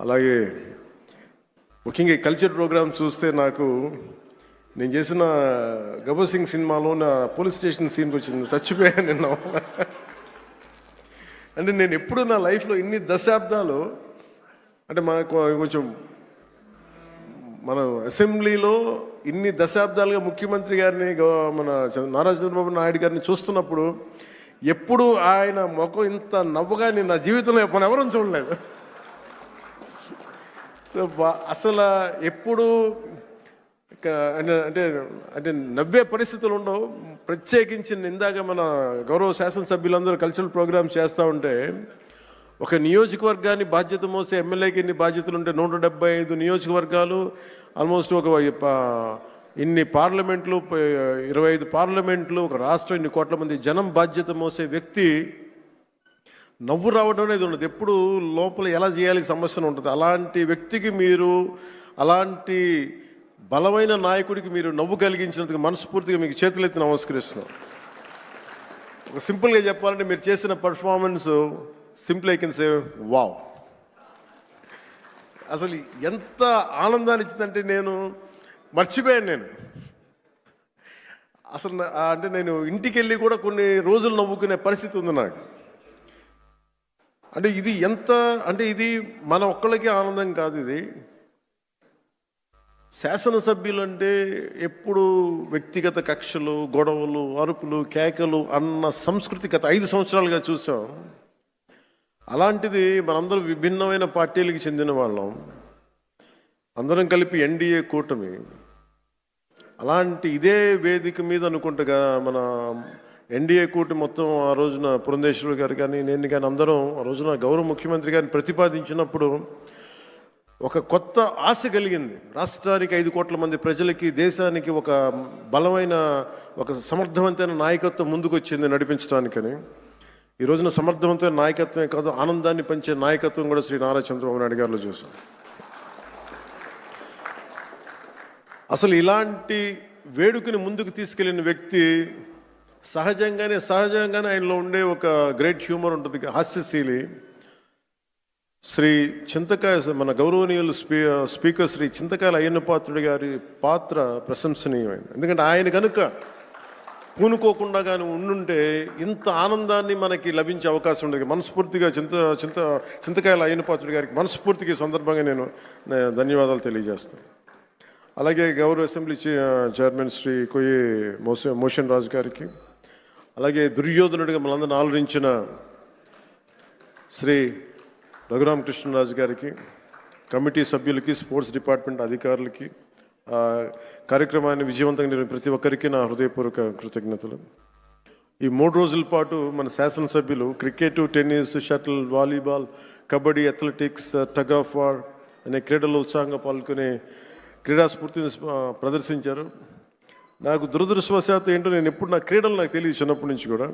అలాగే ముఖ్యంగా ఈ కల్చర్ ప్రోగ్రామ్ చూస్తే నాకు నేను చేసిన గబ్బర్ సింగ్ సినిమాలో నా పోలీస్ స్టేషన్ సీన్కి వచ్చింది, చచ్చిపోయాను నిన్న. అంటే నేను ఎప్పుడు నా లైఫ్లో ఇన్ని దశాబ్దాలు అంటే మనకు కొంచెం మన అసెంబ్లీలో ఇన్ని దశాబ్దాలుగా ముఖ్యమంత్రి గారిని మన నారా చంద్రబాబు నాయుడు గారిని చూస్తున్నప్పుడు ఎప్పుడు ఆయన ముఖం ఇంత నవ్వుగా నేను నా జీవితంలో మనం ఎవరూ చూడలేదు. అసలు ఎప్పుడు అంటే అంటే నవ్వే పరిస్థితులు ఉండవు. ప్రత్యేకించి ఇందాక మన గౌరవ శాసనసభ్యులందరూ కల్చరల్ ప్రోగ్రామ్ చేస్తూ ఉంటే ఒక నియోజకవర్గాన్ని బాధ్యత మోసే ఎమ్మెల్యేకి ఇన్ని బాధ్యతలు ఉంటే 175 నియోజకవర్గాలు, ఆల్మోస్ట్ ఒక ఇన్ని పార్లమెంట్లు, 25 పార్లమెంట్లు, ఒక రాష్ట్రం, ఇన్ని కోట్ల మంది జనం బాధ్యత మోసే వ్యక్తి నవ్వు రావడం అనేది ఉండదు. ఎప్పుడు లోపల ఎలా చేయాలి సమస్యను ఉంటుంది. అలాంటి వ్యక్తికి మీరు, అలాంటి బలమైన నాయకుడికి మీరు నవ్వు కలిగించినందుకు మనస్ఫూర్తిగా మీకు చేతులెత్తి నమస్కరిస్తున్నాం. ఒక సింపుల్గా చెప్పాలంటే మీరు చేసిన performance simple I can say wow. అసలు ఎంత ఆనందాన్ని ఇచ్చిందంటే నేను మర్చిపోయాను. నేను అసలు అంటే నేను ఇంటికి వెళ్ళి కూడా కొన్ని రోజులు నవ్వుకునే పరిస్థితి ఉంది నాకు. అంటే ఇది ఎంత అంటే ఇది మన ఒక్కళ్ళకి ఆనందం కాదు. ఇది శాసనసభ్యులు అంటే ఎప్పుడు వ్యక్తిగత కక్షలు, గొడవలు, అరుపులు, కేకలు అన్న సంస్కృతి గత 5 సంవత్సరాలుగా చూసాం. అలాంటిది మనందరం విభిన్నమైన పార్టీలకు చెందిన వాళ్ళం, అందరం కలిపి ఎన్డీఏ కూటమి. అలాంటి ఇదే వేదిక మీద అనుకుంటగా మన ఎన్డీఏ కూటమి మొత్తం ఆ రోజున పురంధేశ్వరి గారు కానీ నేను కానీ అందరం ఆ రోజున గౌరవ ముఖ్యమంత్రి గారిని ప్రతిపాదించినప్పుడు ఒక కొత్త ఆశ కలిగింది. రాష్ట్రానికి 5 కోట్ల మంది ప్రజలకి, దేశానికి ఒక బలమైన, ఒక సమర్థవంతమైన నాయకత్వం ముందుకు వచ్చింది నడిపించడానికని. ఈ రోజున సమర్థవంతమైన నాయకత్వమే కాదు, ఆనందాన్ని పంచే నాయకత్వం కూడా శ్రీ నారా చంద్రబాబు నాయుడు గారిలో చూసాం. అసలు ఇలాంటి వేడుకని ముందుకు తీసుకెళ్లిన వ్యక్తి సహజంగానే ఆయనలో ఉండే ఒక గ్రేట్ హ్యూమర్ ఉంటుంది, హాస్యశీలి. శ్రీ చింతకాయ మన గౌరవనీయులు స్పీకర్ శ్రీ చింతకాయల అయ్యన్న పాత్రుడి గారి పాత్ర ప్రశంసనీయమైంది. ఎందుకంటే ఆయన కనుక పూనుకోకుండా కానీ ఉండుంటే ఇంత ఆనందాన్ని మనకి లభించే అవకాశం ఉండదు. మనస్ఫూర్తిగా చింతకాయల అయ్యన్న పాత్రుడి గారికి మనస్ఫూర్తిగా సందర్భంగా నేను ధన్యవాదాలు తెలియజేస్తాను. అలాగే గౌరవ అసెంబ్లీ చైర్మన్ శ్రీ కొయ్యి మోషన్ రాజు గారికి, అలాగే దుర్యోధనుడిగా మనందరిని ఆలోచించిన శ్రీ రఘురామకృష్ణరాజు గారికి, కమిటీ సభ్యులకి, స్పోర్ట్స్ డిపార్ట్మెంట్ అధికారులకి, కార్యక్రమాన్ని విజయవంతంగా నిర్వహించిన ప్రతి ఒక్కరికి నా హృదయపూర్వక కృతజ్ఞతలు. ఈ 3 రోజుల పాటు మన శాసనసభ్యులు cricket, tennis, shuttle, volleyball, kabaddi, athletics, tug of war అనే క్రీడల్లో ఉత్సాహంగా పాల్గొనే క్రీడా స్ఫూర్తిని ప్రదర్శించారు. నాకు దురదృష్టవశాత్తు ఏంటో నేను ఎప్పుడు నా క్రీడలు నాకు తెలియదు చిన్నప్పటి నుంచి కూడా.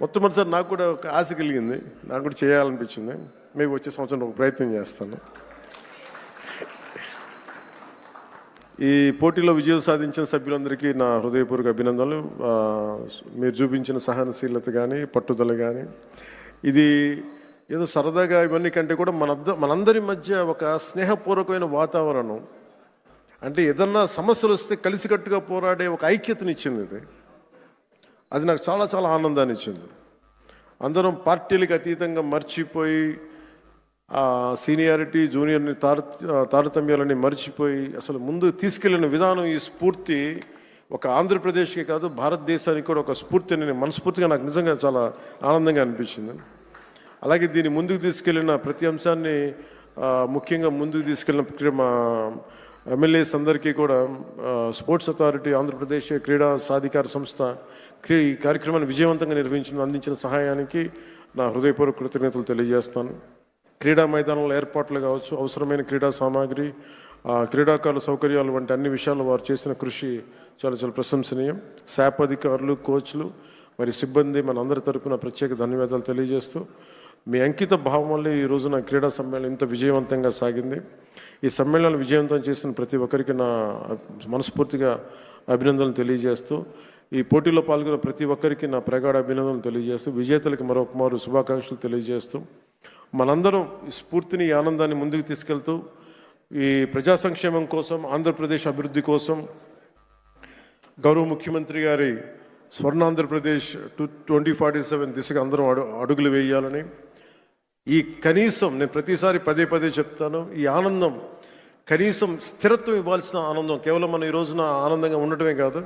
మొట్టమొదటిసారి నాకు కూడా ఒక ఆశ కలిగింది, నాకు కూడా చేయాలనిపించింది. మేము వచ్చే సంవత్సరం ఒక ప్రయత్నం చేస్తాను. ఈ పోటీలో విజయం సాధించిన సభ్యులందరికీ నా హృదయపూర్వక అభినందనలు. మీరు చూపించిన సహనశీలత కానీ, పట్టుదల కానీ, ఇది ఏదో సరదాగా ఇవన్నీ కంటే కూడా మనందరి మధ్య ఒక స్నేహపూర్వకమైన వాతావరణం, అంటే ఏదన్నా సమస్యలు వస్తే కలిసికట్టుగా పోరాడే ఒక ఐక్యతనిచ్చింది. అది నాకు చాలా చాలా ఆనందాన్ని ఇచ్చింది. అందరం పార్టీలకు అతీతంగా మర్చిపోయి సీనియారిటీ, జూనియర్ని తారతమ్యాలని మర్చిపోయి అసలు ముందు తీసుకెళ్లిన విధానం, ఈ స్ఫూర్తి ఒక ఆంధ్రప్రదేశ్కి కాదు భారతదేశానికి కూడా ఒక స్ఫూర్తి అని మనస్ఫూర్తిగా నాకు నిజంగా చాలా ఆనందంగా అనిపించింది. అలాగే దీన్ని ముందుకు తీసుకెళ్లిన ప్రతి అంశాన్ని ముఖ్యంగా ముందుకు తీసుకెళ్లిన మా ఎమ్మెల్యేస్ అందరికీ కూడా స్పోర్ట్స్ అథారిటీ, ఆంధ్రప్రదేశ్ క్రీడా సాధికార సంస్థ ఈ కార్యక్రమాన్ని విజయవంతంగా అందించిన సహాయానికి నా హృదయపూర్వక కృతజ్ఞతలు తెలియజేస్తాను. క్రీడా మైదానంలో ఏర్పాట్లు కావచ్చు, అవసరమైన క్రీడా సామాగ్రి, క్రీడాకారుల సౌకర్యాలు వంటి అన్ని విషయాల్లో వారు చేసిన కృషి చాలా చాలా ప్రశంసనీయం. శాప్ అధికారులు, కోచ్లు, మరి సిబ్బంది మన అందరి తరపున ప్రత్యేక ధన్యవాదాలు తెలియజేస్తూ, మీ అంకిత భావం వల్ల ఈ రోజున క్రీడా సమ్మేళనం ఇంత విజయవంతంగా సాగింది. ఈ సమ్మేళనాన్ని విజయవంతం చేసిన ప్రతి ఒక్కరికి నా మనస్ఫూర్తిగా అభినందనలు తెలియజేస్తూ, ఈ పోటీలో పాల్గొన్న ప్రతి ఒక్కరికి నా ప్రగాఢ అభినందనలు తెలియజేస్తూ, విజేతలకు మరొకమారు శుభాకాంక్షలు తెలియజేస్తూ, మనందరం ఈ స్ఫూర్తిని ఈ ఆనందాన్ని ముందుకు తీసుకెళ్తూ ఈ ప్రజా సంక్షేమం కోసం, ఆంధ్రప్రదేశ్ అభివృద్ధి కోసం గౌరవ ముఖ్యమంత్రి గారి స్వర్ణాంధ్రప్రదేశ్ 2047 దిశగా అందరం అడుగులు వేయాలని, ఈ కనీసం నేను ప్రతిసారి పదే పదే చెప్తాను, ఈ ఆనందం కనీసం స్థిరత్వం ఇవ్వాల్సిన ఆనందం, కేవలం మనం ఈ రోజున ఆనందంగా ఉండటమే కాదు,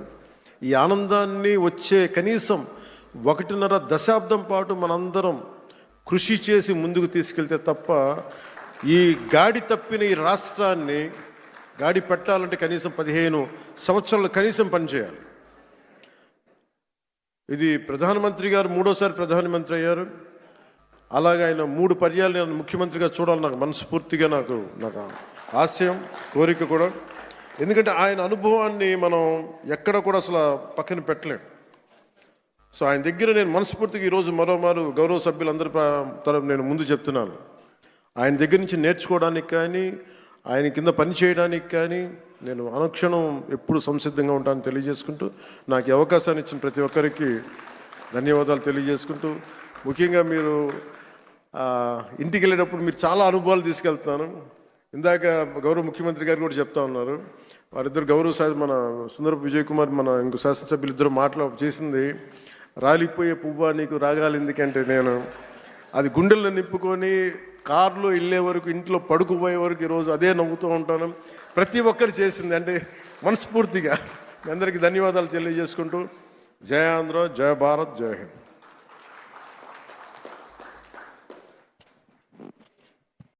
ఈ ఆనందాన్ని వచ్చే కనీసం 1.5 దశాబ్దం పాటు మనందరం కృషి చేసి ముందుకు తీసుకెళ్తే తప్ప ఈ గాడి తప్పిన ఈ రాష్ట్రాన్ని గాడి పెట్టాలంటే కనీసం 15 సంవత్సరాలు కనీసం పనిచేయాలి. ఇది ప్రధానమంత్రి గారు 3వ ప్రధానమంత్రి అయ్యారు. అలాగే ఆయన 3 పర్యాలు నేను ముఖ్యమంత్రిగా చూడాలి, నాకు మనస్ఫూర్తిగా నాకు ఆశయం, కోరిక కూడా. ఎందుకంటే ఆయన అనుభవాన్ని మనం ఎక్కడ కూడా అసలు పక్కన పెట్టలేం. సో ఆయన దగ్గర నేను మనస్ఫూర్తిగా ఈరోజు మరోమారు గౌరవ సభ్యులందరి తరపు నేను ముందు చెప్తున్నాను, ఆయన దగ్గర నుంచి నేర్చుకోవడానికి కానీ, ఆయన కింద పని చేయడానికి కానీ నేను అనుక్షణం ఎప్పుడు సంసిద్ధంగా ఉంటానని తెలియజేసుకుంటూ, నాకు ఈ అవకాశాన్ని ఇచ్చిన ప్రతి ఒక్కరికి ధన్యవాదాలు తెలియజేసుకుంటూ, ముఖ్యంగా మీరు ఇంటికి వెళ్ళేటప్పుడు మీరు చాలా అనుభవాలు తీసుకెళ్తున్నాను. ఇందాక గౌరవ ముఖ్యమంత్రి గారు కూడా చెప్తా ఉన్నారు, వారిద్దరు గౌరవ మన సుందరపు విజయ్ కుమార్ మన ఇంకో శాసనసభ్యులు ఇద్దరు చేసింది, రాలిపోయే పువ్వా నీకు రాగాలి ఎందుకంటే, నేను అది గుండెల్లో నింపుకొని కారులో వెళ్ళే వరకు, ఇంట్లో పడుకుపోయే వరకు ఈరోజు అదే నవ్వుతూ ఉంటాను. ప్రతి ఒక్కరు చేసింది అంటే మనస్ఫూర్తిగా మీ అందరికీ ధన్యవాదాలు తెలియజేసుకుంటూ, జయ ఆంధ్ర, జయ భారత్, జయ హింద్.